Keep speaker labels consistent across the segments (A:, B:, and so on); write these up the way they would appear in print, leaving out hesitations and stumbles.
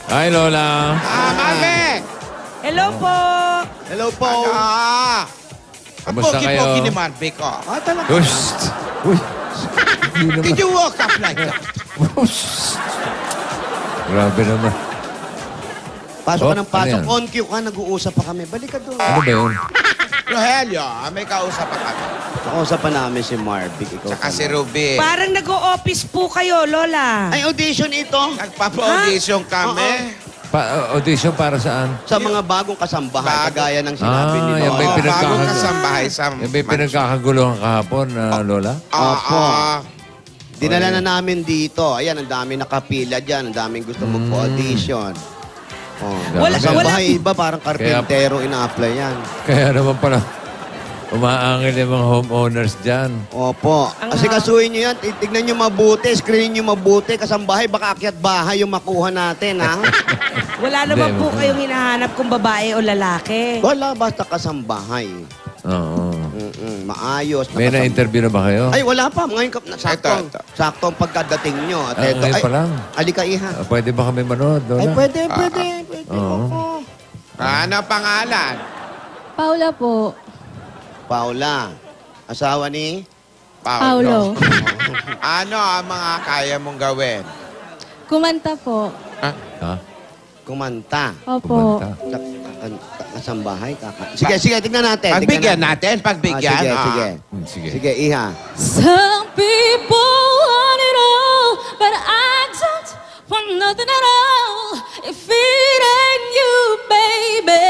A: Hi, Lola.
B: Mami!
C: Hello po.
B: Hello po. Ang
A: Kamusta kayo?
B: pogi-pogi ni Marvick, oh.
A: Talaga. Uy.
B: Did you walk up like that?
A: Grabe naman.
D: Pasok ka ng pasok.
A: Ano yan?
D: On cue ka, nag-uusap pa kami. Balik ka doon.
A: Ano ba yun?
B: Rogelio, may kausap pa kami.
D: Nakausap pa namin si Marvick. Ikaw
B: Tsaka
D: pa
B: si
D: na.
B: Ruby.
C: Parang nag-o-office po kayo, Lola.
D: Ay, audition ito.
B: Nagpapa-audition kami.
A: Audition para saan?
D: Sa mga bagong kasambahay,
B: Bago.
D: kagaya ng sinabi ni
A: yan ba yung
D: Lola.
B: Bagong kasambahay sa...
A: Yan ba yung pinagkakaguluhan kahapon, Lola?
D: Opo. Dinala na namin dito. Ayan, ang dami nakapila dyan. Ang daming gusto magpo-audition. Oh. Kasambahay iba, parang karpintero ina-apply yan.
A: Kaya naman pala, umaangil yung mga homeowners dyan.
D: Opo. Kasi kasuhin nyo yan. Tignan nyo mabuti. Screen nyo mabuti. Kasambahay, baka akyat bahay yung makuha natin, ha?
C: Wala naman po kayong hinahanap kung babae o lalaki.
D: Wala, basta kasambahay.
A: Oo.
D: Maayos.
A: May na-interview na ba kayo?
D: Ay, wala pa. Ngayon, sakto ang pagkadating nyo. At eto,
A: ngayon pa lang.
D: Alika, iha.
A: Pwede ba kami manood, Lola?
D: Ay, pwede.
A: Oo.
D: Oo.
B: Ano pangalan?
E: Paula po.
D: Paula. Asawa ni?
E: Paulo.
B: Ano ang mga kaya mong gawin?
E: Kumanta po.
A: Ha?
D: Kumanta.
E: Opo.
A: Kumanta.
D: Kasambahay. Sige, tignan natin.
B: Pagbigyan natin, pagbigyan.
D: Sige. Sige, iha.
E: Some people want it all, but I don't want nothing at all. If it ain't you, baby,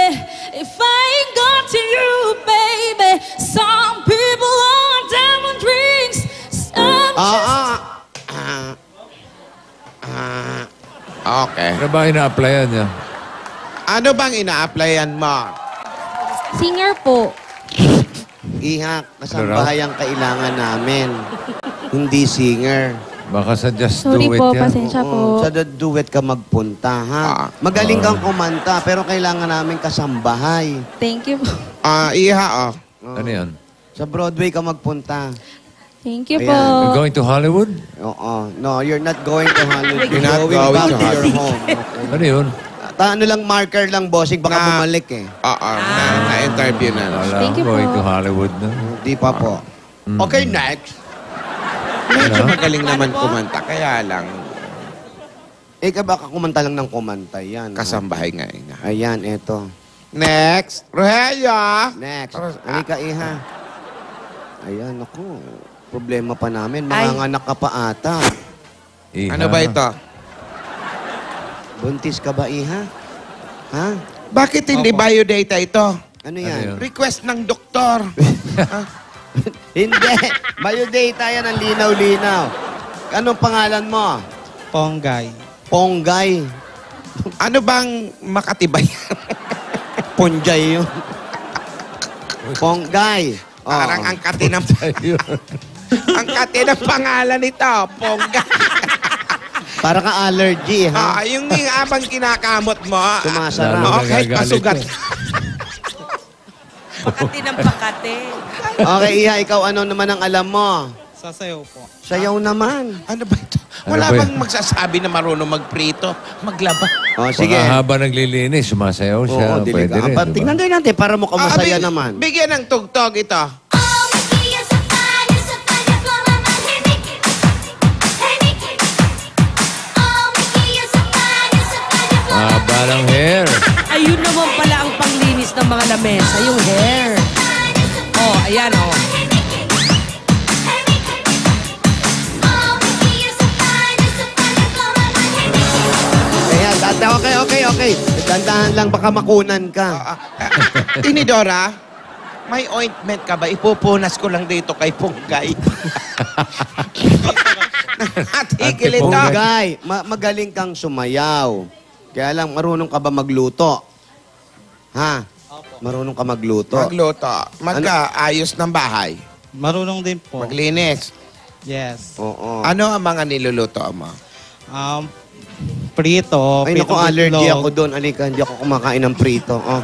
E: if I ain't got to you, baby. Some people want diamond rings, some
B: Okay.
A: Ano ba ina-applyan niya?
B: Ano bang ina-applyan mo?
E: singer po.
D: Iha, kasambahay ang kailangan namin. Hindi singer.
A: Baka sa Just
E: Sorry
A: Do It
E: po,
A: yan.
E: pasensya po.
D: Sa duet ka magpunta, ha? Magaling kang kumanta, pero kailangan namin kasambahay.
E: Thank you po.
B: Iha,
A: Ano yan?
D: Sa Broadway ka magpunta.
E: Thank you
D: Ayan.
E: po.
A: You're going to Hollywood?
D: Oo. No, you're not going to Hollywood.
B: You're not
D: going
B: going
D: back
B: to
D: to your
B: Hollywood.
D: home.
A: Ano yun?
D: Ano lang, marker lang, bossing. Baka bumalik eh.
B: Na-interview na.
A: Wala
E: Thank you
A: going
E: po.
A: to Hollywood na.
D: Hindi pa po.
B: Okay, next. Medyo magaling naman kumanta, kaya lang
D: Baka kumanta lang ng kumanta. Yan.
B: kasambahay nga.
D: Ayan, eto.
B: Next, Rogelio.
D: Next. Halika, iha. Ayan, ako. Problema pa namin. Manganganak ka pa ata.
A: Iha.
B: Ano ba ito?
D: Buntis ka ba, iha? Ha?
B: Bakit hindi biodata ito?
D: Ano yan?
A: yun?
B: Request ng doktor.
D: Hindi. Biodata yan ang linaw-linaw. Anong pangalan mo?
F: Ponggay.
D: Ponggay.
B: Ano bang makatibay?
D: Ponjay yun. Ponggay. Oo.
B: Parang ang kati ng ang kati ng pangalan nito, Pongga.
D: Para ka allergy, ha?
B: Yung abang kinakamot mo.
D: Sumasarap.
A: Lalo
B: Okay,
A: nagagalit
B: pasugat.
A: eh.
C: Pakati ng pakati.
D: Okay, iha, ikaw ano naman ang alam mo?
F: Sasayaw po.
D: Sayaw naman.
B: Ano ba ito?
A: Ano
B: Wala
A: ba
B: bang magsasabi na marunong magprito, maglaba?
D: O, sige.
A: Baka habang naglilinis, sumasayaw siya.
D: Oo,
A: Pwede rin, diba?
D: Tingnan din natin para mo masaya naman.
B: Bigyan ng tugtog ito.
A: Haba ng hair.
C: Ayun naman pala ang panglinis ng mga lamesa, yung hair. Oh, ayan oh.
D: Ayan, okay. Dandahan lang, baka makunan ka.
B: Tinidora, may ointment ka ba? Ipupunas ko lang dito kay Punggay. Atigil ito.
D: Ponggay, magaling kang sumayaw. Kaya lang, marunong ka ba magluto? Ha? Marunong ka magluto?
B: Magluto. Magkaayos ng bahay.
F: Marunong din po.
B: Maglinis.
F: Yes.
D: Oo.
B: Ano ang mga niluluto mo?
F: Prito.
D: Ay, naku,
F: pritong
D: allergy
F: itlog.
D: ako doon. Alika, hindi ako kumakain ng prito. Oh.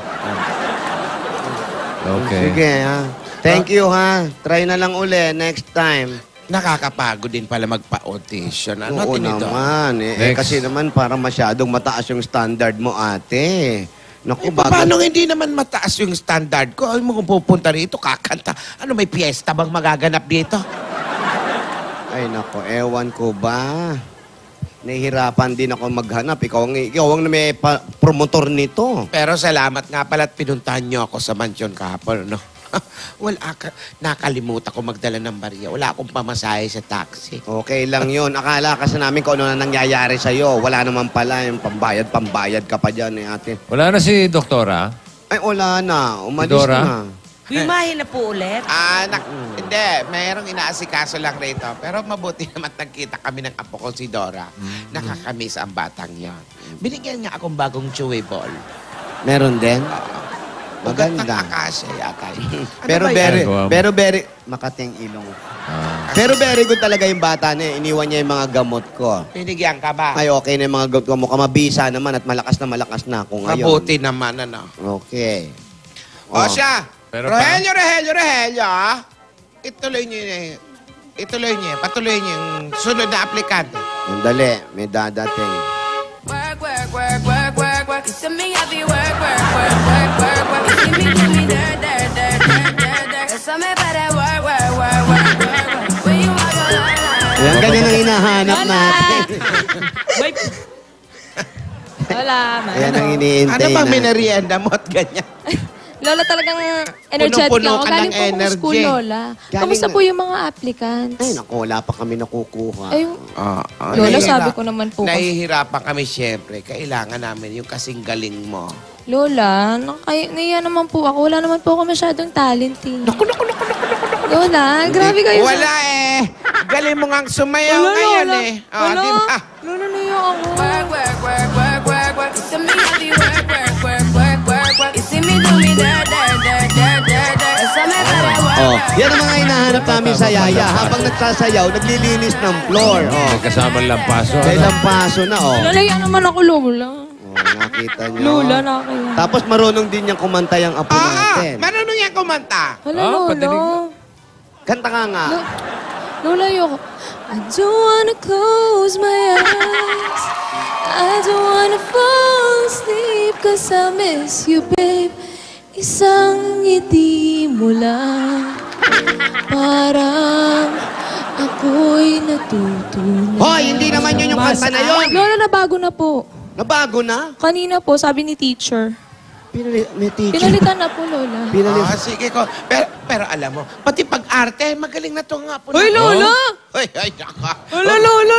A: Okay.
D: Sige, ha. Thank you, ha. Try na lang uli next time.
B: Nakakapagod din pala magpa-audition. Ano,
D: Oo
B: Tinidora?
D: naman.
A: Next.
D: Kasi naman parang masyadong mataas yung standard mo, ate. Naku,
B: Paano hindi naman mataas yung standard ko? Ay mo kung pupunta rito, kakanta. Ano, may piyesta bang magaganap dito?
D: Ay, naku, ewan ko ba? Nahihirapan din ako maghanap. Ikaw ang may promotor nito.
B: Pero salamat nga pala at pinuntahan niyo ako sa mansyon kahapon, no? Nakalimutan ko magdala ng barya. Wala akong pamasahe sa taxi.
D: Okay lang yun. Akala kasi namin kung ano na nangyayari sa'yo. Wala naman pala yung pambayad ka pa dyan, ate.
A: Wala na si Doktora?
D: Ay, wala na. Umalis
A: Dora?
D: na.
C: Bimahin na po ulit.
B: Hindi. Mayroong inaasikaso lang rito. Pero mabuti naman nagkita kami ng apo ko si Dora. Nakakamiss ang batang yon. Binigyan niya akong bagong chewy ball.
D: Meron din?
B: Magandang
D: Maganda.
B: akasya yata.
D: Pero
B: ba yan?
D: very, makating ilong. Pero very good talaga yung bata niya. Iniwan niya yung mga gamot ko.
B: Binigyan ka ba?
D: Ay, okay na yung mga gamot ko. Mukhang mabisa naman at malakas na ako ngayon.
B: Mabuti naman, ano.
D: Okay.
B: O siya,
A: Pero
B: Rogelio, ituloy niyo yun. Patuloy niyo yung sunod na aplikante.
D: Dali, may dadating.
E: Work, work, work, work, work, work. You see me happy, work, work, work, work, work, work. You see me do me dirt, dirt, dirt, dirt, dirt, dirt. You saw me better, work, work, work, work, work, work. When you walk on the line.
D: Yan, ganyan ang hinahanap natin.
C: Wala,
D: Yan ang iniintay
B: Ano ba
D: na.
B: minarienda mo at ganyan?
C: Lola, talagang energetic
B: Punong-puno
C: ako.
B: ka
C: Galing
B: ng
C: po akong
B: energy.
C: school, Lola.
D: Galing
C: Kamusta
D: na-
C: po yung mga applicants?
D: Ay, naku, wala pa kami nakukuha.
C: Ay, Lola, sabi ko naman po.
B: Nahihirapan kami siyempre. Kailangan namin yung kasing galing mo.
C: Lola, naiya naman po ako. Wala naman po ako masyadong talent eh. Lola, grabe kayo.
B: Wala eh. Galing mo ngang sumayaw ngayon eh. Oh,
C: Wala.
B: di ba?
C: Lola, naiya ako.
E: Work, work, work, work, work, work. You see me happy, work, work, work, work, work, work. You see me do me dirt, dirt, dirt, dirt, dirt, dirt. You saw me better, work,
D: Oh,
E: work,
D: yan ang mga hinahanap namin sa Yaya. Habang nagsasayaw, naglilinis ng floor. Oh,
A: May kasamang lampaso.
D: may lampaso na, oh.
C: Lola, yan naman ako, Lola.
D: Oh, nakita nyo.
C: Lola, nakakaya.
D: Tapos marunong din niyang kumanta yung apo natin.
B: Marunong yan kumanta.
C: Wala,
A: Ah,
C: Lola.
A: padaling mo.
D: Kanta ka nga.
C: Lola, ayoko. I don't wanna close my eyes. I don't wanna fall asleep cause I miss you, babe. Isang ngiti mo lang. Parang ako'y natutunan.
D: Hoy, hindi naman yun yung kanta na yun.
C: Lola, nabago na po.
D: Nabago na?
C: Kanina po, sabi ni teacher.
D: May teacher.
C: Pinalitan na po, Lola.
B: Sige ko. Pero alam mo, pati pag-arte, magaling na to nga po.
C: Hoy, Lola!
B: Ay, naka.
C: Lola, Lola,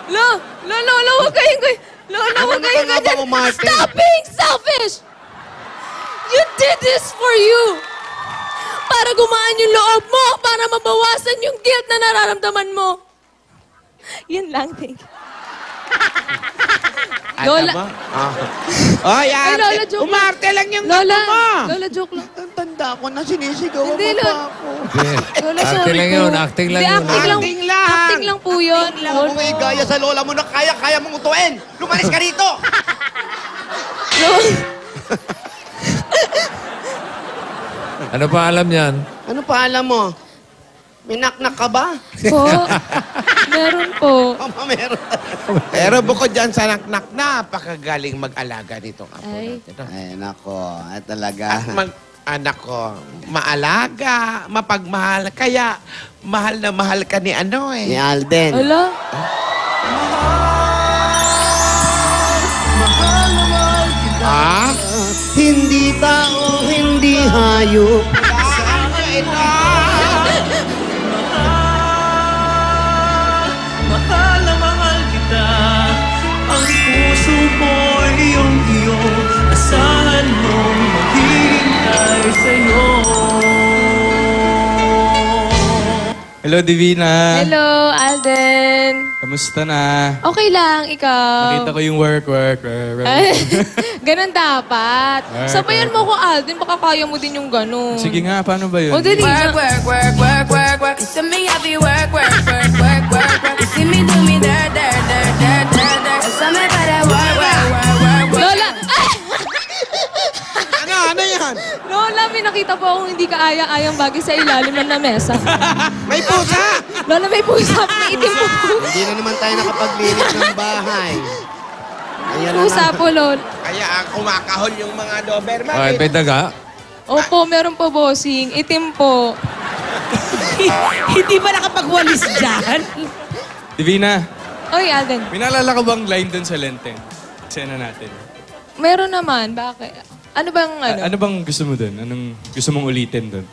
C: Lola! Lola, huwag kayong Lola,
D: Ano
C: huwag
D: na
C: kayong
D: nga ba, umarte?
C: Stop being selfish! You did this for you! Para gumaan yung loob mo, para mabawasan yung guilt na nararamdaman mo. Yun lang, thank you. Lola.
B: Oh, yan.
C: Ay, Lola, joke lang.
B: Umarte lang yung
C: Lola,
B: gato mo.
C: Lola, joke lang.
D: Ang tanda ko na sinisigawan
C: Hindi,
D: mo pa
C: Lola.
D: ako.
C: Lola,
A: Acting
C: sorry
A: lang
C: po.
A: yun, acting lang
C: Hindi,
A: yun.
B: Acting lang.
C: Acting lang po yun.
D: Kung may gaya sa lola mo na kaya mong utuin, lumalis ka rito!
A: Ano pa alam yan?
D: Ano pa alam mo? May naknak ka ba?
C: Po, meron po.
D: Meron.
B: Pero bukod dyan sa naknak, napakagaling mag-alaga nitong apo
C: Ay.
B: natin. no?
D: Ay, nako. Ay, talaga.
B: At anak ko, maalaga, mapagmahal. Kaya, mahal na mahal ka ni ano
D: Ni
B: eh.
D: Alden.
C: Ala,
B: Ah?
D: Hindi tao, hindi hayop.
G: Mahal na mahal kita. Ang puso ko'y iyong-iyo. Asahan mong maghihintay sa'yo. Hello, Divina.
C: hello, Alden.
G: Kamusta na?
C: Okay lang, ikaw.
G: Nakita ko yung work.
C: Ay, ganun dapat.
G: Work,
C: Sabayan mo ko, Alden. Baka kaya mo din yung ganun.
G: Sige nga, paano ba yun?
C: O, dali
E: Work,
C: na.
E: work, work, work, work, work. You see me happy, work, work, work, work, work, work. You see me do me dirt, dirt, dirt, dirt, dirt, dirt. You saw me better, work, work, work, work, work.
C: Lola! Ay!
B: Ano yan?
C: Lola, may nakita nakita po akong hindi kaaya-ayang bagay sa ilalim ng lamesa.
B: May pusa!
C: Lola, may pusa. May itim po.
D: Hindi na naman tayo nakapaglinis ng bahay. Ayan na
C: Pusa
D: na.
C: po, Lola.
B: Kaya kumakahol yung mga Doberman.
A: Okay, may daga.
C: Opo, meron po, bossing. Itim po.
H: Hindi ba nakapagwalis dyan?
G: Divina,
C: Oy, Alden.
G: may naalala ka bang line dun sa Lenten? Sena natin.
C: Meron naman. Bakit? Ano bang ano?
G: Ano bang gusto mo dun? Anong gusto mong ulitin dun?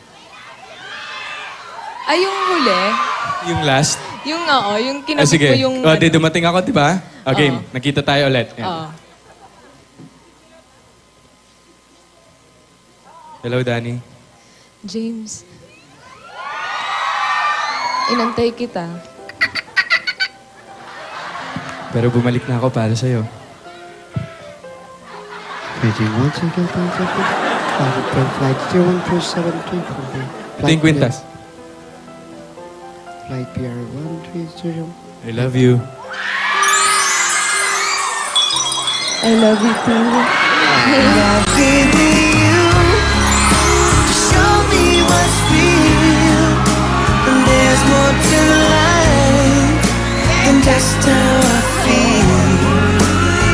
C: Ay, yung huli.
G: Yung last?
C: Yung, yung kinabit
G: Sige.
C: ko yung...
G: Di dumating ako, di ba? Okay,
C: Oo.
G: nakita tayo ulit. Yan.
C: Oo.
G: Hello, Danny.
C: James. Inantay kita.
G: Pero bumalik na ako para sa'yo.
D: Pwedeng once again, flight 0147
G: Ito yung kwintas.
D: Flight PR 130.
G: I love you.
C: I love you too.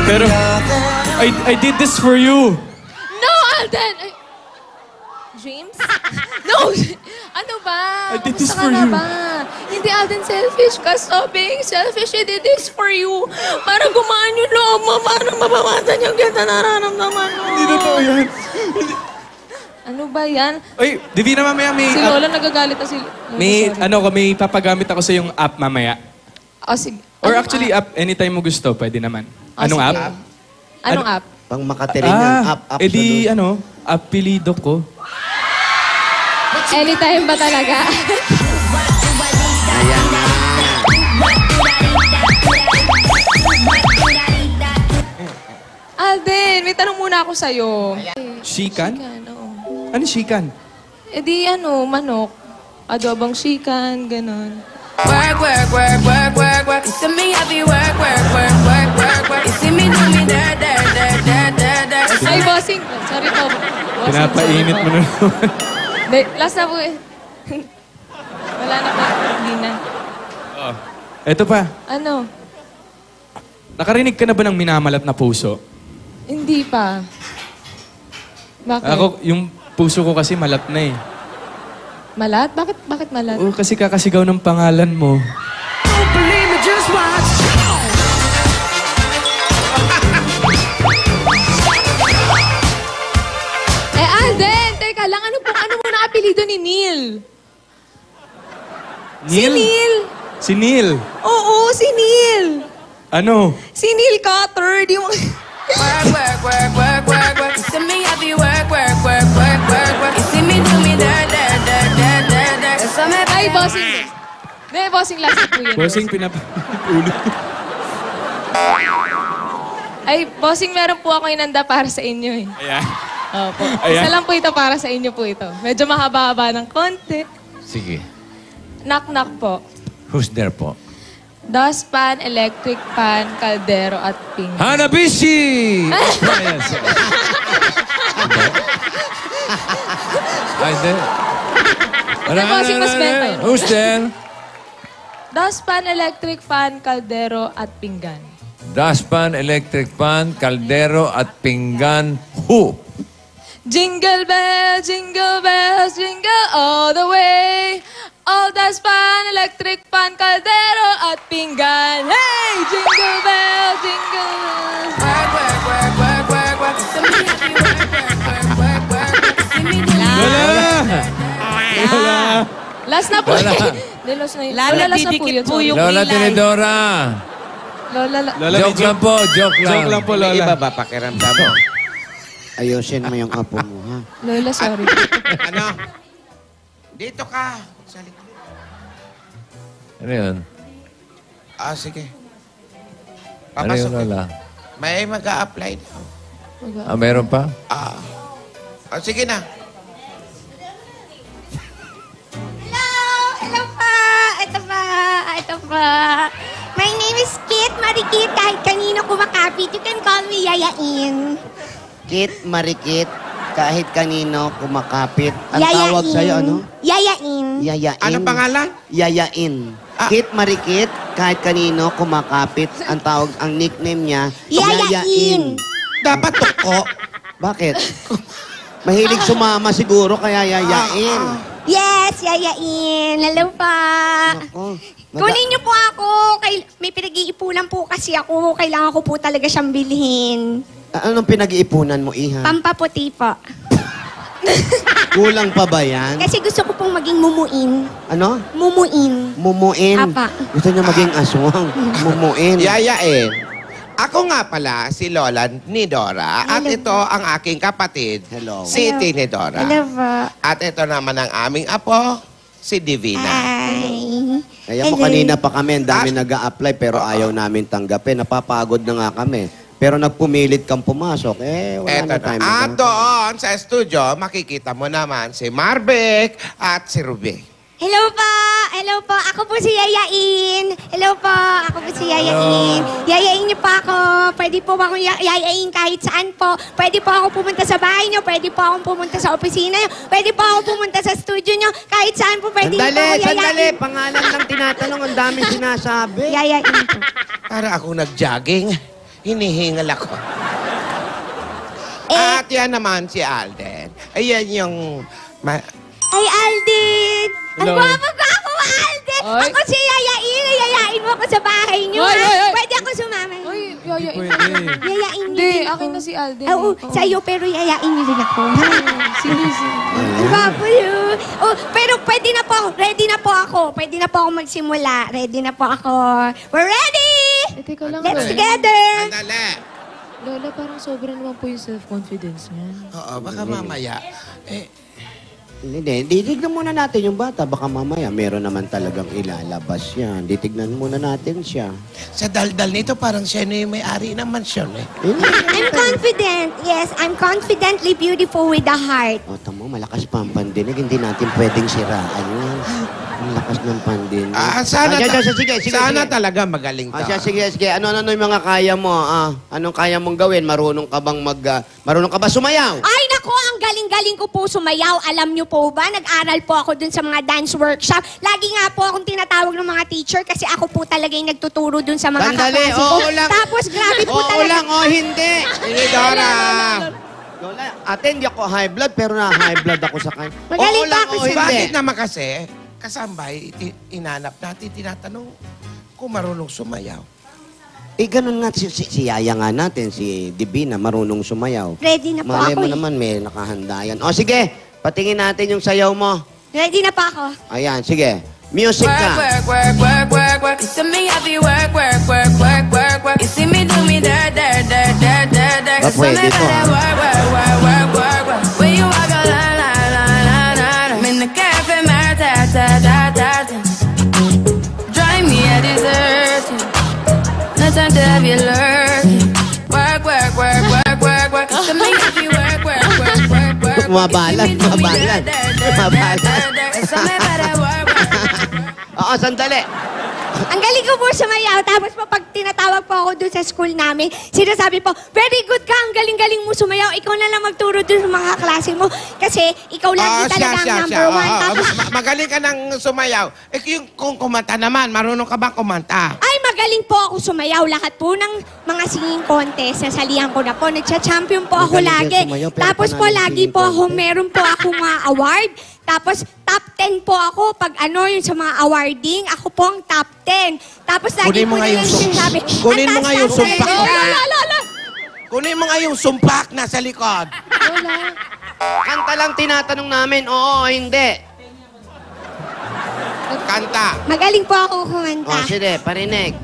G: Pero, I did this for you.
C: No, Alden! Ay, James? No! Ano ba?
G: I did this
C: Kamusta
G: for
C: ka na
G: you.
C: ba? Hindi, Alden, selfish ka. Stop being selfish. I did this for you. Para gumaan yung loob mo. Para mabawasan yung kita nararamdaman mo.
G: Hindi totoo yan.
C: Ano ba yan?
G: Oy, Divina, mamaya may...
C: Si Lola nagagalit na si...
G: may,
C: Sorry.
G: may papagamit ako sa yung app mamaya.
C: Oh, sige.
G: Or
C: Anong
G: actually, app, anytime mo gusto, pwede naman.
C: Oh,
G: Anong
C: sige.
G: app?
C: Anong app?
D: Pang Makaterin yan. Up,
G: edi
D: absolute.
G: apelido ko.
C: Anytime ba talaga?
D: Ayan na.
C: Alden, may tanong muna ako sa'yo.
G: Shikan?
C: Shikan, oo.
G: Ano shikan?
C: Eh di manok. Adobang shikan, ganon.
E: Work, work, work, work, work, work. You see me happy work, work, work, work, work, work. You see me do me there, there, there, there, there, there.
C: Ay, bossing. Sorry po. Bossing,
G: Pinapainit mo na naman.
C: Hindi, last na po eh. Wala na po. Hindi na.
G: Eto pa,
C: Ano?
G: nakarinig ka na ba ng minamalat na puso?
C: Hindi pa. Bakit?
G: Ako, yung puso ko kasi malat na eh.
C: Malat? Bakit malat?
G: Oo, kasi kakasigaw ng pangalan mo.
H: Don't believe me, just watch.
C: Alden! Teka lang, ano mo na apelido ni Neil? Si
G: Neil?
C: Neil.
G: Si Neil.
C: Oo, si Neil.
G: Ano?
C: Si Neil Cutter. Di mo...
E: Work, work, work, work, work, work. You see me happy work, work, work, work, work, work. You see me do me there, there, there, there, there, there. You see me
C: Ay, bossing. Hindi, bossing last na po yun.
G: Bossing, pinapaulo.
C: Ay, bossing, meron po ako inanda para sa inyo eh.
G: Ayan.
C: Opo.
G: Ayan.
C: Isa lang po ito para sa inyo po ito. Medyo mahaba-haba ng konti.
A: Sige.
C: Knock-knock po.
A: Who's there po?
C: Dustpan, electric pan, kaldero at ping.
A: Hanabishi! Appliance. Ay, hindi.
C: bossing, mas benta yun.
A: Who's there?
C: Dustpan, electric pan, kaldero at pinggan.
A: Dustpan, electric pan, kaldero at pinggan. Who?
C: Jingle bells, jingle all the way. All dustpan, electric pan, kaldero at pinggan. Hey! Jingle bells, jingle bells.
E: work, work, work, work, work, work. You see me happy work, work, work, work, work, work. You see me do me
G: Lola!
C: Last na po.
A: Lola.
C: Hindi, last na yun.
H: Lala,
C: Lola, last na po
H: didikit
C: yun.
H: po
C: sorry.
H: yung
A: Lola
H: kilay.
A: Tinidora.
C: Lola,
G: Lola,
A: Joke lang po, joke lang.
G: Joke lang po,
B: May iba
G: Lola.
B: ba pakiramdam mo?
D: Ayusin mo yung apo mo, ha?
C: Lola, sorry.
B: Ano? Dito ka. Sa likod.
A: Ano yun?
B: Sige.
A: Ano yun,
B: Papasok.
A: Lola?
B: May mag-a-apply daw.
A: Meron pa?
B: Sige na.
I: Hello pa! Ito pa. My name is Kit Marikit. Kahit kanino kumakapit, you can call me Yayain.
D: Kit, Marikit. kahit kanino kumakapit. Ang tawag sa'yo, ano?
I: Yayain.
D: Yayain.
B: Ano pangalan?
D: Yayain.
B: Ah.
D: Kit Marikit, kahit kanino kumakapit. Ang tawag, ang nickname niya,
I: Yayain.
B: Dapat tuko.
D: Bakit? Mahilig sumama siguro, kaya yayain.
I: Yes, yayain. Hello pa.
D: Ako.
I: Kunin niyo po ako. May pinag-iipunan po kasi ako. Kailangan ko po talaga siyang bilhin.
D: Anong pinag-iipunan mo, Iha?
I: Pampaputi po.
D: Kulang pa ba yan?
I: Kasi gusto ko pong maging mumuin.
D: Ano?
I: Mumuin.
D: Mumuin.
I: Apa.
D: Gusto niya maging aswang. Mumuin.
B: Yayain. Ako nga pala, si Lola ni Dora. At
I: Hello.
B: ito ang aking kapatid,
D: Hello.
B: si
I: Hello.
B: Tini Dora.
I: Hello po.
B: At ito naman ang aming apo, si Divina.
I: Hi.
D: Kaya mo
I: Hello.
D: kanina pa kami, ang dami nag-a-apply pero ayaw namin tanggapin. Napapagod na nga kami. Pero nagpumilit kang pumasok, wala
B: Eto
D: na
B: na.
D: tayo.
B: At doon sa studio, makikita mo naman si Marvic at si Ruby.
I: Hello po. Hello po. Ako po si Yayain. Hello po. Ako po si Yayain. Yayain niyo po ako. Pwede po ba akong yayain kahit saan po. Pwede po ako pumunta sa bahay niyo. Pwede po akong pumunta sa opisina niyo. Pwede po ako pumunta sa studio niyo. Kahit saan po pwede niyo po ako yayain.
D: Sandali. Pangalan lang tinatanong, ang dami sinasabi.
I: Yayain po.
B: Para ako nag-jogging, hinihingal ako.
I: Eh,
B: At yan naman si Alden. Ayan yung...
I: ay, Alden! Ang
G: Hello.
I: gwapo-gwapo mo, Alden!
C: Ay.
I: Ako si Yayain. Yayain mo ako sa bahay niyo.
C: Ay,
I: ha?
C: ay, ay.
I: Pwede ako sumama.
C: Ay, yayain.
G: Pwede.
I: Yayain niyo
C: Hindi,
I: din ako.
C: akin na si Alden.
I: Oo,
C: Oo.
I: sa'yo, pero yayain niyo din ako.
C: Sige, sige.
I: Ang gwapo yun. Oh, pero pwede na po ako. Ready na po ako. Pwede na po ako magsimula. Ready na po ako. We're ready!
C: Teka lang,
I: Let's
C: Lola.
I: together!
B: Sandali.
C: Lola, parang sobra naman po yung self-confidence niya.
B: Oo, baka mamaya.
D: Hindi, titignan muna natin yung bata. Baka mamaya meron naman talagang ilalabas yan. Titignan muna natin siya.
B: Sa daldal nito, parang siya na yung may-ari ng mansyon eh.
I: I'm confident. Yes, I'm confidently beautiful with the heart.
D: O, tamo, malakas pa ang pandinig. Hindi natin pwedeng siraan yan. Ang lakas ng pandinig.
B: Sana,
D: sige.
B: sana talaga magaling to.
D: Sige. Ano yung mga kaya mo? Anong kaya mong gawin? Marunong ka bang marunong ka ba sumayaw?
I: Ay, nako, ang galing-galing ko po sumayaw. Alam niyo po ba, nag-aral po ako dun sa mga dance workshop. Lagi nga po akong tinatawag ng mga teacher kasi ako po talaga yung nagtuturo dun sa mga
D: Sandali,
I: kaklase ko.
D: oo lang.
I: Tapos grabe po
D: Oo
I: talaga.
D: lang o hindi.
B: Ini Dora.
D: Lola, ate, hindi ako high blood pero na-high blood ako sa kanya.
I: Magaling
D: Oo
I: pa
D: lang
I: ako
D: o
I: sa-
D: hindi.
B: Bakit naman kasi, kasambay, inanap natin, tinatanong kung marunong sumayaw.
D: Ganun nga, si Yaya nga natin, si Divina, marunong sumayaw.
I: Ready na po
D: Malay
I: ako
D: mo
I: eh.
D: naman, may nakahanda yan. O sige, patingin natin yung sayaw mo.
I: Ready na po ako.
D: Ayan, sige. Music ka.
E: work. You see me have you work. You see me do me dirt.
D: Ba, pwede to, ha?
E: Work. When you walk a line. I'm in the cafe, drive me a dessert. No time to have you lurking. Work. You see me have you work.
D: Mabalan.
E: You see me do me
D: Mabalan.
E: dirt. So me better work.
D: Oo, sandali.
I: Ang galing ko po sumayaw. Tapos po, pag tinatawag po ako dun sa school namin, sinasabi po, very good ka, ang galing-galing mo sumayaw. Ikaw na lang magturo dun sa mga klase mo. Kasi ikaw lang talaga ang number one. Tapos,
B: Magaling ka ng sumayaw. Kung kumanta naman, marunong ka ba kumanta?
I: ay, magaling po ako sumayaw. Lahat po ng mga singing contest, nasalihan ko na po. Nagcha-champion po ako
D: Magaling
I: lagi.
D: ka sumayaw, pero
I: Tapos po,
D: panalo
I: lagi
D: singing
I: po ako,
D: contest.
I: meron po akong mga award. Tapos, top 10 po ako. Pag yung sa mga awarding, ako po ang top 10. Tapos, lagi
B: Kunin mo
I: po
B: nga
I: nila
B: yung
I: sinasabi.
B: kunin mo nga yung sumpak.
I: Lola!
B: Kunin mo nga yung sumpak na sa likod.
C: Lola.
D: Kanta lang tinatanong namin, oo o hindi.
B: Kanta.
I: Magaling po ako kumanta.
D: O, sige, parinig.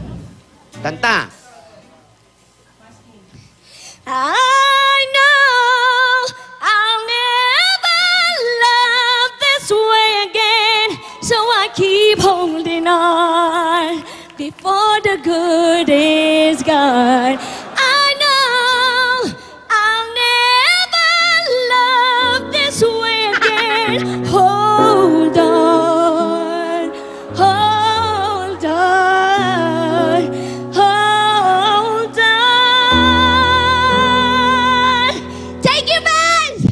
D: Kanta.
E: I know I'll never love this way again, so I keep holding on before the good is gone. I know I'll never love this way again. Hold on, hold on, hold on. Take your bands!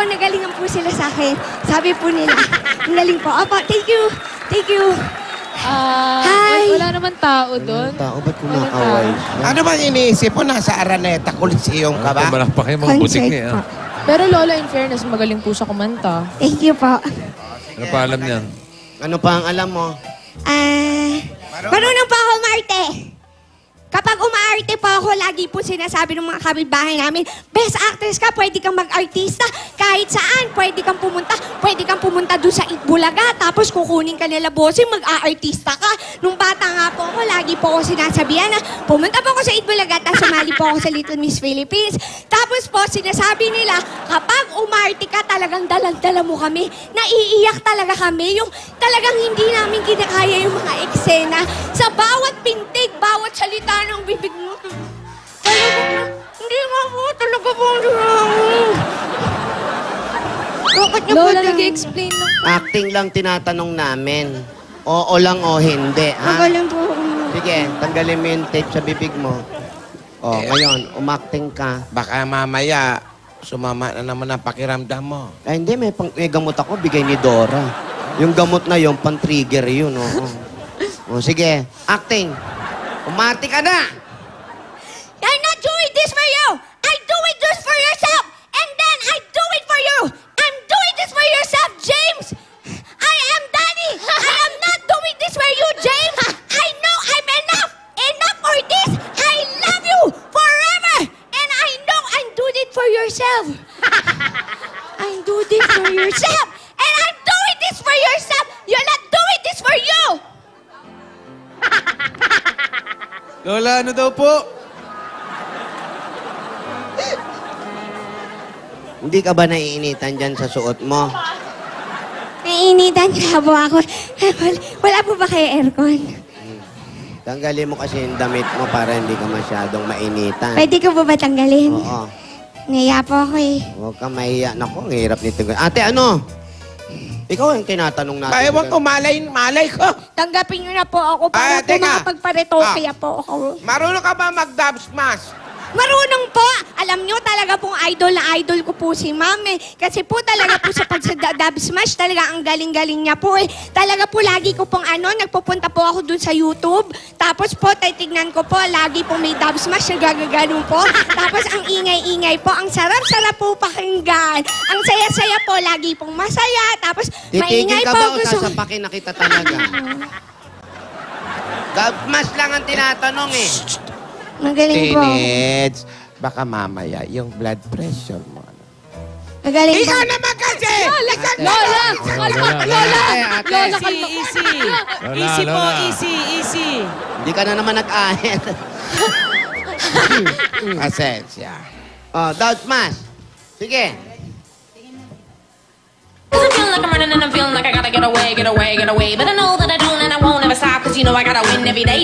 I: nagalingan po sila sa akin. Sabi po nila, ang galing po. Opo, thank you. Thank you. Hi.
C: Wala naman tao doon.
D: Tao, ba't kumakaway siya?
B: Ano bang iniisip mo? Nasa Araneta, Coliseum ka ba?
A: Malakpak yung mga butik
I: Concert
A: niya.
I: po.
C: Pero Lola, in fairness, magaling po siya kumanta.
I: Thank you po.
A: Ano pa alam niyan?
D: Ano pa ang alam mo?
I: Marunong po ako umarte. Kapag umaarte po ako, lagi po sinasabi ng mga kapitbahay namin, best actress ka, pwede kang mag-artista. Kahit saan, pwede kang pumunta. Pwede kang pumunta doon sa Itbulaga, tapos kukunin ka nila bossing, mag-aartista ka. Nung bata nga po ako, lagi po ako sinasabihan na pumunta po ako sa Itbulaga, tapos sumali po ako sa Little Miss Philippines. Tapos po, sinasabi nila, kapag umarte ka, talagang dalang-dala mo kami. Naiiyak talaga kami. Yung talagang hindi namin kinakaya yung mga eksena. Sa bawat pintig, bawat salita ng bibig mo. Talagang, hindi nga po, talaga po. Bakit niyo
C: Lola,
I: po
C: nag-explain lang.
D: Acting lang tinatanong namin. Oo lang o hindi, ha?
I: Magaling po.
D: Sige, tanggalin mo yung tape sa bibig mo. O, ngayon, umacting ka.
B: Baka mamaya, sumama na naman ang pakiramdam mo.
D: Ay, hindi, may gamot ako, bigay ni Dora. Yung gamot na yun, pan-trigger yun, oo. O, sige, acting. Umarte ka na!
I: I'm not doing this for you! I do it just for yourself! And then I do it for you! I'm doing this for yourself, James! I am Danny! I am not doing this for you, James! I know I'm enough! Enough for this! I love you forever! And I know I'm doing it for yourself! I'm doing this for yourself! And I'm doing this for yourself! You're not doing this for you!
G: Lola, ano daw po?
D: Hindi ka ba naiinitan dyan sa suot mo?
I: Nainitan ka po ako. Wala po ba kayo aircon?
D: Tanggalin mo kasi yung damit mo para hindi ka masyadong mainitan.
I: Pwede ko po ba tanggalin?
D: Oo.
I: Naiya po ako eh.
D: Huwag ka mahiya. Naku, ang hirap nito. Ate, ano? Ikaw ang tinatanong natin.
B: Ay, ewan ko, malay ko.
I: Tanggapin niyo na po ako para po
B: teka.
I: makapagparetokya po ako.
B: Marunong ka ba mag-dub smash?
I: Marunong po! Alam niyo talaga pong idol na idol ko po si Ma'am eh. Kasi po talaga po sa pag-dub smash, talaga ang galing-galing niya po eh. Talaga po lagi ko pong nagpupunta po ako dun sa YouTube. Tapos po, titignan ko po, lagi po may dub smash, nagagano'n po. Tapos ang ingay-ingay po, ang sarap-sarap po pakinggan. Ang saya-saya po, lagi pong masaya. Tapos
D: Titigil
I: maingay
D: ka
I: po.
D: ba o sasapakin na kita talaga? Mas lang ang tinatanong eh.
I: Magaling po.
B: Teenage. Baka mamaya, yung blood pressure mo.
I: Magaling po.
B: Ikaw naman kasi!
C: Lola! Lola! Lola, kalma.
H: Easy. Easy po, easy, easy.
D: Hindi ka na naman nag-ahit.
B: Pasensya.
D: Oh, doubt smash. Sige.
E: I feel like I'm running and I'm feeling like I gotta get away, get away, get away. But I know that I don't and I won't ever stop, cause you know I gotta win every day.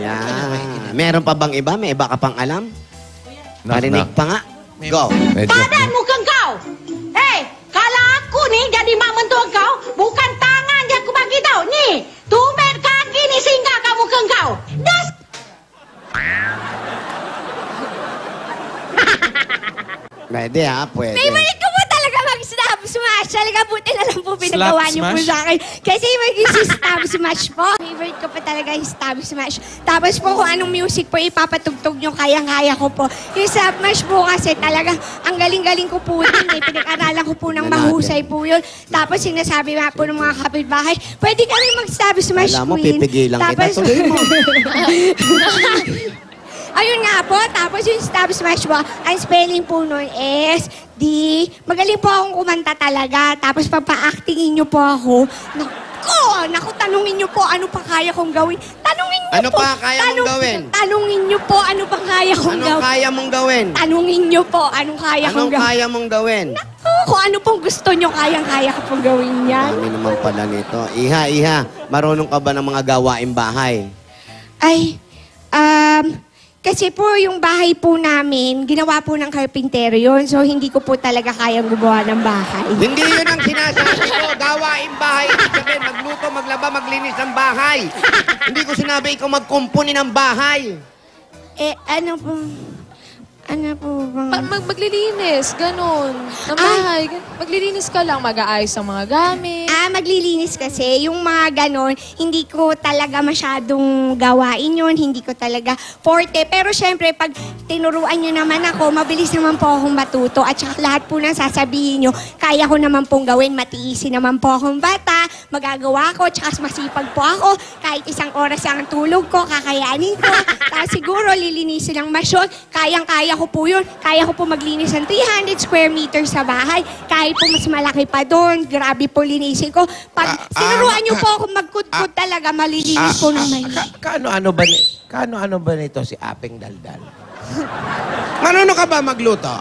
D: Yan. Meron pa bang iba? May iba ka pang alam? Parinig pa nga. Go.
A: Medyo.
H: Padan mukhang kau! Hei, kalau aku nih jadi mak mentua kau, bukan tangan je aku bagi tau. Ni, tumit kaki ni singgah kat muka kau. Das!
D: Pwede ha, pwede.
I: Favorite ko po talaga mag-snap smash. Talaga buti na lang po pinagawa niyo po
G: smash?
I: sa akin. Kasi mag-snap smash po. Favorite ko po talaga yung snap smash. Tapos po kung anong music po ipapatugtog niyo, kayang-kaya ko po. Yung snap smash po kasi talaga ang galing-galing ko po din. Pinag-aralan ko po ng mahusay po yun. Tapos sinasabi nga po ng mga kapitbahay, pwede kami mag-snap smash
D: Alam mo,
I: queen.
D: pipigilan kita. Tuloy mo.
I: Ayun nga po, tapos yung stab smash po, ang spelling po nun is magaling po akong kumanta talaga. Tapos pagpa-actingin niyo po ako, naku, tanungin niyo po ano pa kaya kong gawin. Tanungin niyo
D: Ano
I: po.
D: pa kaya mong gawin?
I: Tanungin niyo po ano pa kaya kong
D: Anong
I: gawin.
D: kaya mong gawin?
I: Tanungin niyo po anong kaya kong
D: Anong
I: gawin.
D: kaya mong gawin?
I: Kung ano pong gusto niyo, kayang-kaya ko pong gawin yan.
D: Dami naman pala nito. Iha, marunong ka ba ng mga gawaing bahay?
I: Ay, kasi po yung bahay po namin, ginawa po ng carpintero yun. So hindi ko po talaga kayang gumawa ng bahay.
D: Hindi yun ang sinasabi ko. Gawaing bahay. Ibig sabihin, magluto, maglaba, maglinis ng bahay. Hindi ko sinabi ikaw magkumpuni ng bahay.
I: Ano po? Ano po bang...
C: Maglilinis, ganun. Ng bahay. Maglilinis ka lang, mag-aayos ng mga gamit.
I: Maglilinis kasi. Yung mga ganon, hindi ko talaga masyadong gawain yun. Hindi ko talaga forte. Pero syempre, pag tinuruan nyo naman ako, mabilis naman po akong matuto. At saka lahat po nang sasabihin nyo, kaya ko naman pong gawin. Matiisin naman po akong bata. Magagawa ko. Tsaka masipag po ako. Kahit 1 oras ang tulog ko, kakayanin ko. Tapos siguro, lilinisin ng masyon. Kayang-kaya ko po yun. Kaya ko po maglinis ng 300 square meters sa bahay. Kahit po mas malaki pa doon. Grabe po linisin ko. Pag sinuruan niyo po ako magkudkod talaga, malilinis po ng mahilig.
B: Kaano ba nito si Apeng Daldal? Marunong ka ba magluto?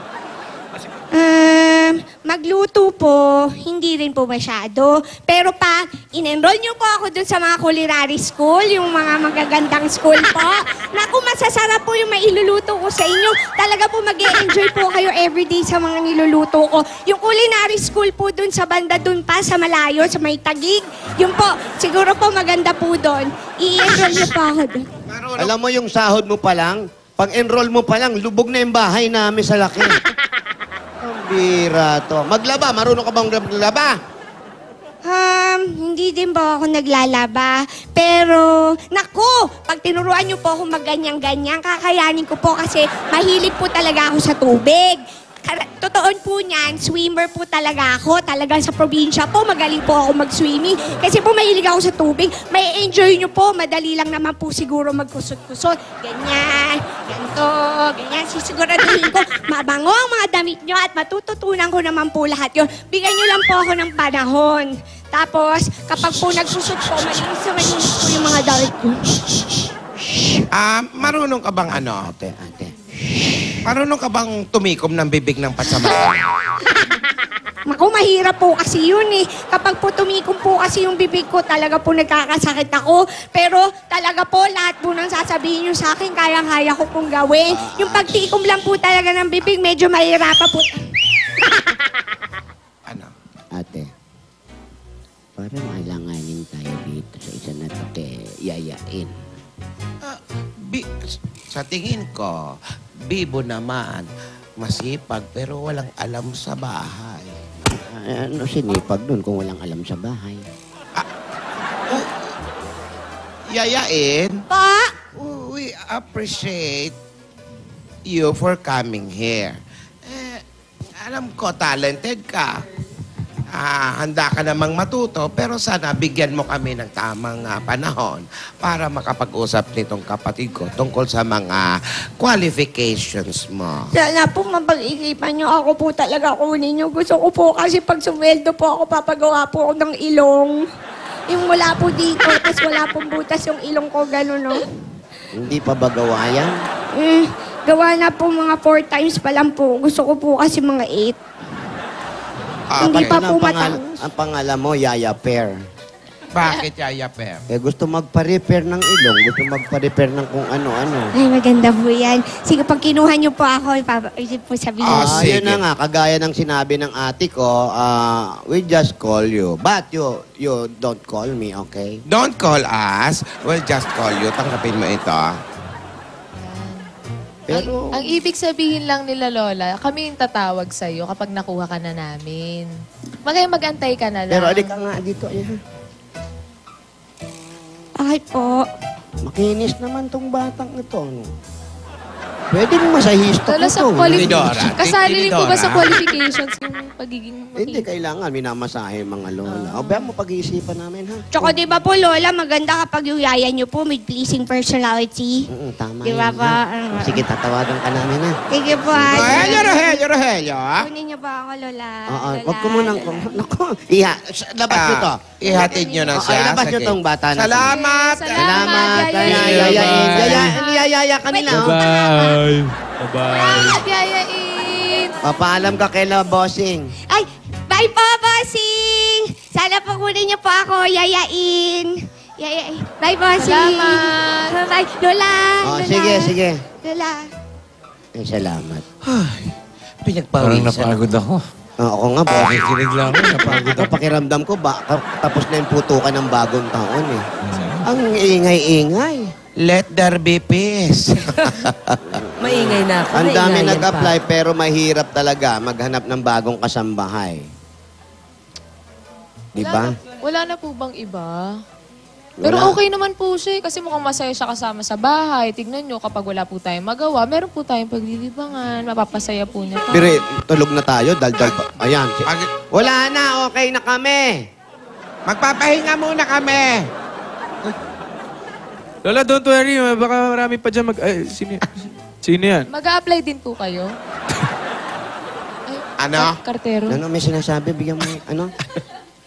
I: Magluto po, hindi rin po masyado. Pero pag in-enroll niyo po ako dun sa mga culinary school, yung mga magagandang school po, naku, masasarap po yung mailuluto ko sa inyo. Talaga po mag-e-enjoy po kayo everyday sa mga niluluto ko. Yung culinary school po dun sa banda dun pa, sa malayo, sa may Tagig. Yun po, siguro po maganda po dun. I-enroll niyo po ako dun.
D: Alam mo yung sahod mo pa lang, pag-enroll mo pa lang, lubog na yung bahay namin sa laki. Ang bira to. Maglaba, marunong ka bang maglaba?
I: Hindi din po ako naglalaba. Pero, naku, pag tinuruan niyo po ako magganyan-ganyan, kakayanin ko po kasi mahilig po talaga ako sa tubig. Totoo po niyan, swimmer po talaga ako. Talagang sa probinsya po, magaling po ako mag-swimming. Kasi po mahilig ako sa tubig. May enjoy niyo po, madali lang naman po siguro magkusot-kusot. Ganyan, ganito, ganyan. Sisiguraduhin ko, mabango ang mga damit niyo at matututunan ko naman po lahat yun. Bigyan niyo lang po ako ng panahon. Tapos, kapag po nagsusot po, malinis po yung mga damit ko.
B: Marunong ka bang ano?
D: Ate.
B: Marunong ka bang tumikom ng bibig ng pasama?
I: Naku, mahirap po kasi yun eh. Kapag po tumikom po kasi yung bibig ko, talaga po nagkakasakit ako. Pero talaga po, lahat po nang sasabihin nyo sa akin, kaya-kaya ko pong gawin. Yung pagtikom lang po talaga ng bibig, medyo mahirapan po.
B: Ano?
D: Ate, parang alanganin tayo dito sa isa na yayain.
B: Sa tingin ko, bibo naman. Masipag pero walang alam sa bahay.
D: Ano sinipag dun kung walang alam sa bahay?
B: Yayain,
I: Pa!
B: we appreciate you for coming here. Alam ko, talented ka. Handa ka namang matuto, pero sana bigyan mo kami ng tamang panahon para makapag-usap nitong kapatid ko tungkol sa mga qualifications mo.
I: Sana po mapag-ikipan nyo. Ako po talaga kunin nyo. Gusto ko po kasi pag sumweldo po ako, papagawa po ako ng ilong. Yung wala po dito, tapos wala pong butas yung ilong ko, gano'n, no?
D: Hindi pa ba gawa yan?
I: Gawa na po mga 4 times pa lang po. Gusto ko po kasi mga 8. Hindi pa po matangos.
D: Ang pangalan mo, Yaya Pair.
B: Bakit, Yaya Per?
D: Gusto magpa-repair ng ilong, gusto magpa-repair ng kung ano-ano.
I: Ay, maganda po yan. Sige, pag kinuha niyo po ako, ipapaisip po sabihin.
B: Sige.
D: Yun na nga, kagaya ng sinabi ng ate ko, we just call you. But you don't call me, okay?
B: Don't call us. We'll just call you. Tanggapin mo ito.
D: Pero,
C: Ang ibig sabihin lang nila, Lola, kami yung tatawag sa'yo kapag nakuha ka na namin. Mag-antay ka na lang.
D: pero alik ka nga dito. Ayan.
I: Ay po.
D: Makinis naman tong batang ito. Ano? Pwede mo masahista
C: Lola, sa
D: ko to.
B: Tinidora.
C: kasali rin po ba sa
B: Tinidora.
C: qualifications yung pagiging
D: Hindi kailangan, minamasahe mga lola. O, ba mo pag-iisipan namin, ha?
I: Tsaka di ba po, Lola, maganda kapag yung yaya niyo po may pleasing personality.
D: Tama
I: Di ba
D: yan,
I: pa?
D: ha? Sige, tatawagan ka namin, ha?
I: Sige po,
B: Rogelio.
I: Kunin niyo ba ako, Lola?
D: Oo,
I: Lola,
D: wag ko munang...
I: Lola.
D: Naku, labas nyo to.
B: Ihatid nyo na siya.
D: Labas nyo
B: Sige.
D: tong bata na to.
B: Salamat.
C: Salamat.
D: Yaya kami na. oh.
A: Bye-bye. Bye-bye.
C: Salamat, yayain!
D: Papaalam ka kay la bossing.
I: Ay, bye po, bossing! Sana po kunin niyo po ako, yayain. Yayain. Bye, bossing.
C: Salamat.
I: Bye, Lola.
D: Oh,
I: Lola.
D: sige.
I: Lola.
D: Salamat.
A: Parang
B: Pinagpawisan.
A: napagod ako.
D: Ako nga, boss.
A: Nakikinig lang ako. Napagod
D: Ako, pakiramdam ko, tapos na yung putukan ng bagong taon, eh. Ang ingay-ingay.
B: Let there be peace.
J: Maingay na ako.
D: Ang dami
J: naingayan
D: nag-apply
J: pa.
D: pero mahirap talaga maghanap ng bagong kasambahay. Di ba?
C: Wala na po bang iba? Pero okay naman po siya kasi mukhang masaya siya kasama sa bahay. Tignan nyo, kapag wala po tayong magawa, meron po tayong paglilibangan. Mapapasaya po niya tayo.
D: Pero tulog na tayo, daldal pa. Ayan. Wala na, okay na kami.
B: Magpapahinga muna kami.
G: Lola, don't worry. Baka marami pa dyan sino yan?
C: Mag-a-apply din po kayo?
B: Ano?
C: Kartero.
D: Ano may sinasabi? Bigyan mo, ano?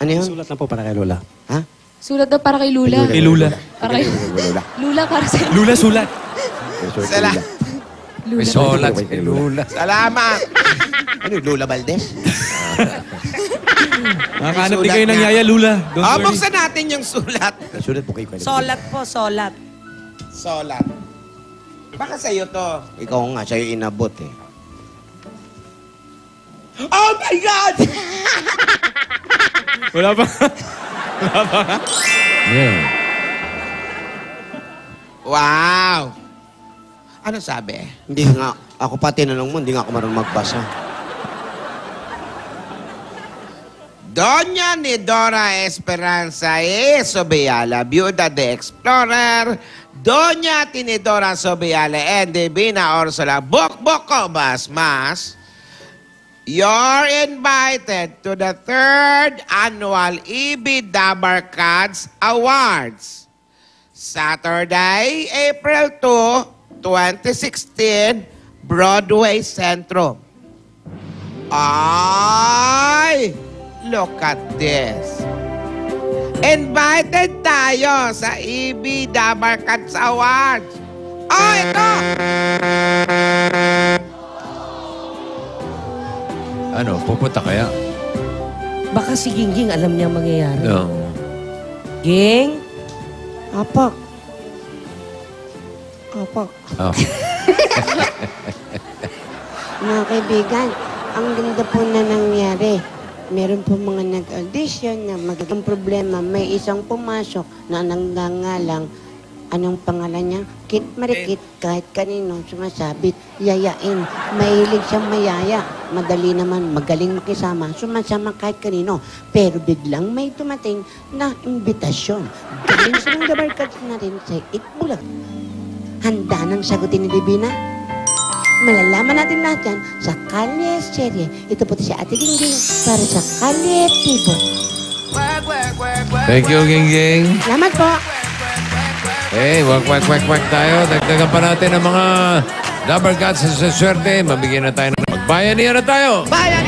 D: Ano yun?
F: Sulat na po para kay Lola.
D: Ha?
C: Sulat daw para kay Lula.
G: Kay Lula.
C: Para kay Lula para sa
G: Lula, sulat.
A: May solat si Lula.
B: Salamat.
D: Ano yung Lola Valdez?
G: Makakanap din kayo ng yaya, Lula. Don't worry.
B: Buksan natin yung sulat.
D: Sulat po kayo.
J: Solat po, solat.
B: Solat. Baka sa'yo to.
D: Ikaw nga, sa'yo inabot eh.
B: Oh my God!
G: Wala pa.
A: Yeah.
B: Wow! Ano sabi?
D: Hindi nga, ako pa tinanong mo, hindi nga ako marunong magbasa.
B: Doña Nidora Esperanza E. Sobiala, Viuda de Explorer, Doña Tinidora Sobiala and Divina Ursula Bokboko Basmas, you're invited to the 3rd Annual EB Dabar Cards Awards. Saturday, April 2, 2016, Broadway Centrum. Ay! Look at this. Invited tayo sa EB Dabar Cards Awards. Oh, ito!
A: Ano, pupunta kaya?
J: Baka si Gingging alam niya mangyayari.
A: No.
J: Ging?
D: Apak. Apak.
A: Oh.
K: Mga kaibigan, ang ganda po na nangyari. Meron po mga nag-audition na magandang problema. May isang pumasok na nangangalang, anong pangalan niya? Kit Marikit, kahit kanino sumasabit, yayain. Mahilig siyang mayaya. Madali naman, magaling makisama, sumasama kahit kanino. Pero biglang may tumating na imbitasyon. Galing silang dabarkad na rin sa Itbulag. Handa nang sagutin ni Divina? Malalaman natin lahat yan sa Kalye Serye. Ito po si Ate Gingging para sa Kalye Tibo.
A: Thank you, Gingging.
K: Salamat po.
A: Hey, wag tayo. Dagdagan pa natin ang mga Dabar Cats sa swerte. Mabigyan na tayo ng magbayanihan na tayo.
B: Bayan